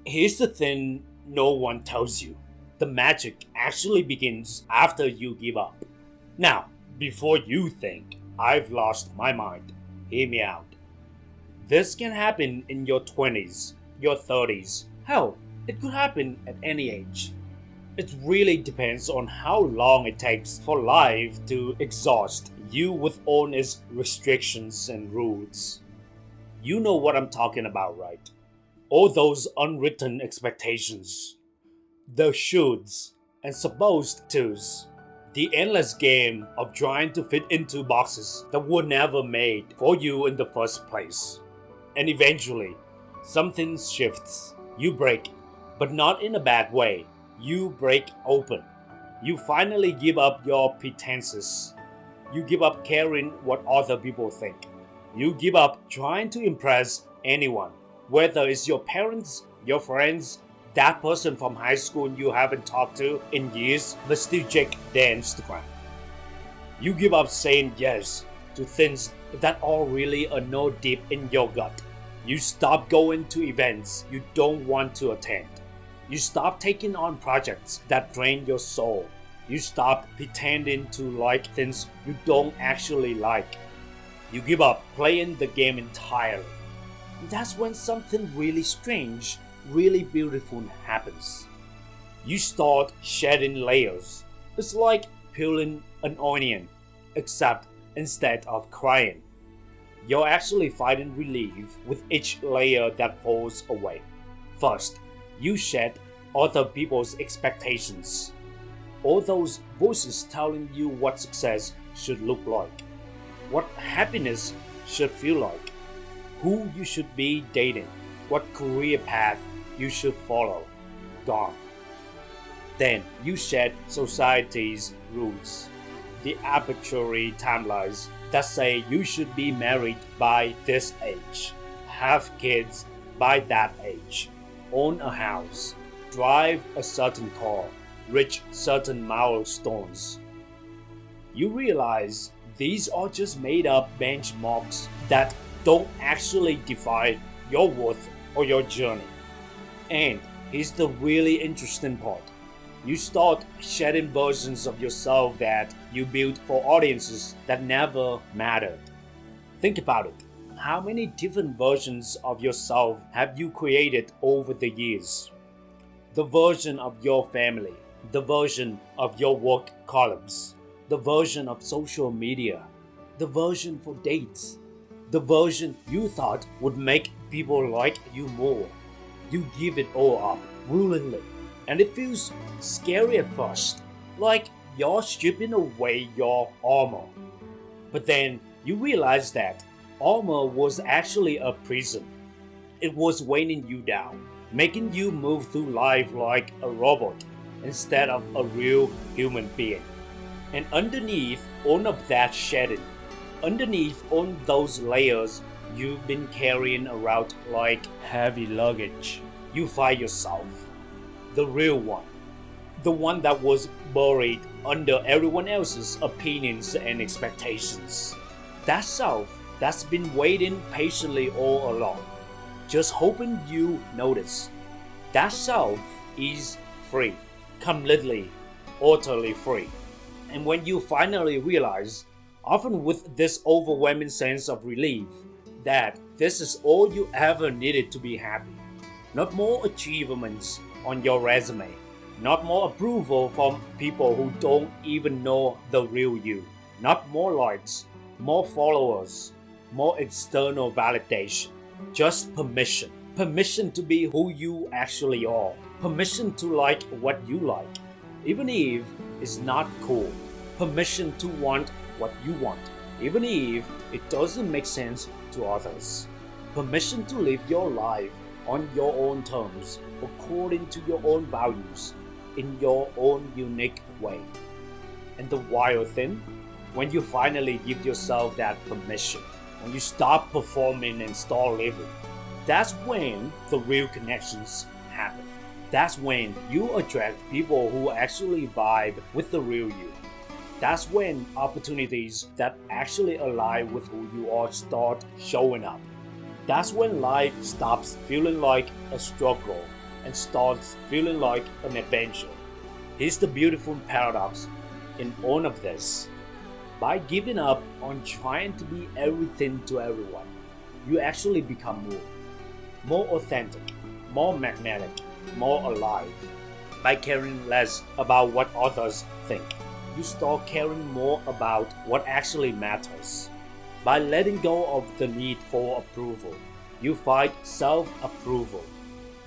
Here's the thing no one tells you. The magic actually begins after you give up. Now, before you think, I've lost my mind, hear me out. This can happen in your 20s, your 30s. Hell, it could happen at any age. It really depends on how long it takes for life to exhaust you with all its restrictions and rules. You know what I'm talking about, right? All those unwritten expectations, the shoulds and supposed tos, the endless game of trying to fit into boxes that were never made for you in the first place. And eventually, something shifts. You break, but not in a bad way. You break open. You finally give up your pretenses. You give up caring what other people think. You give up trying to impress anyone, whether it's your parents, your friends, that person from high school you haven't talked to in years but still check their Instagram. You give up saying yes to things that are really a no deep in your gut. You stop going to events you don't want to attend. You stop taking on projects that drain your soul. You stop pretending to like things you don't actually like. You give up playing the game entirely. That's when something really strange, really beautiful happens. You start shedding layers. It's like peeling an onion, except instead of crying, you're actually finding relief with each layer that falls away. First, you shed other people's expectations. All those voices telling you what success should look like, what happiness should feel like, who you should be dating, what career path you should follow. Gone. Then you shed society's rules, the arbitrary timelines that say you should be married by this age, have kids by that age, own a house, drive a certain car, reach certain milestones. You realize these are just made up benchmarks that don't actually define your worth or your journey. And here's the really interesting part. You start shedding versions of yourself that you built for audiences that never mattered. Think about it. How many different versions of yourself have you created over the years? The version of your family, the version of your work columns, the version of social media, the version for dates, the version you thought would make people like you more. You give it all up willingly, and it feels scary at first, like you're stripping away your armor. But then you realize that armor was actually a prison. It was weighing you down, making you move through life like a robot instead of a real human being. And underneath all of that shedding, underneath all those layers you've been carrying around like heavy luggage, you find yourself. The real one. The one that was buried under everyone else's opinions and expectations. That self that's been waiting patiently all along, just hoping you notice. That self is free, completely, utterly free. And when you finally realize, often with this overwhelming sense of relief, that this is all you ever needed to be happy, not more achievements on your resume, not more approval from people who don't even know the real you, not more likes, more followers, more external validation, just permission. Permission to be who you actually are, permission to like what you like, even if it's not cool, permission to want what you want, even if it doesn't make sense to others, permission to live your life on your own terms, according to your own values, in your own unique way. And the wild thing, when you finally give yourself that permission, when you stop performing and start living, that's when the real connections happen. That's when you attract people who actually vibe with the real you. That's when opportunities that actually align with who you are start showing up. That's when life stops feeling like a struggle and starts feeling like an adventure. Here's the beautiful paradox in all of this. By giving up on trying to be everything to everyone, you actually become more authentic, more magnetic, more alive. By caring less about what others think, you start caring more about what actually matters. By letting go of the need for approval, you find self approval,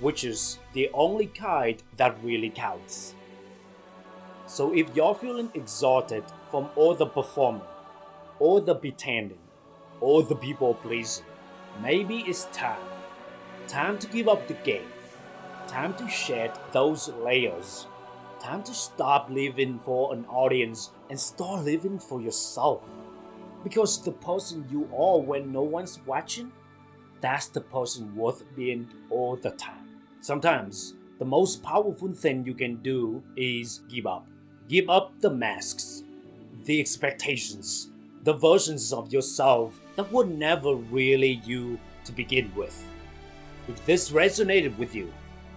which is the only kind that really counts. So if you're feeling exhausted from all the performing, all the pretending, all the people pleasing, maybe it's time. Time to give up the game. Time to shed those layers. Time to stop living for an audience and start living for yourself. Because the person you are when no one's watching, that's the person worth being all the time. Sometimes, the most powerful thing you can do is give up. Give up the masks, the expectations, the versions of yourself that were never really you to begin with. If this resonated with you,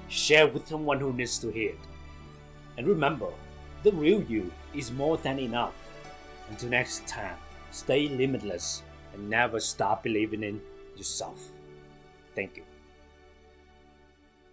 share with someone who needs to hear it. And remember, the real you is more than enough. Until next time, stay limitless and never stop believing in yourself. Thank you.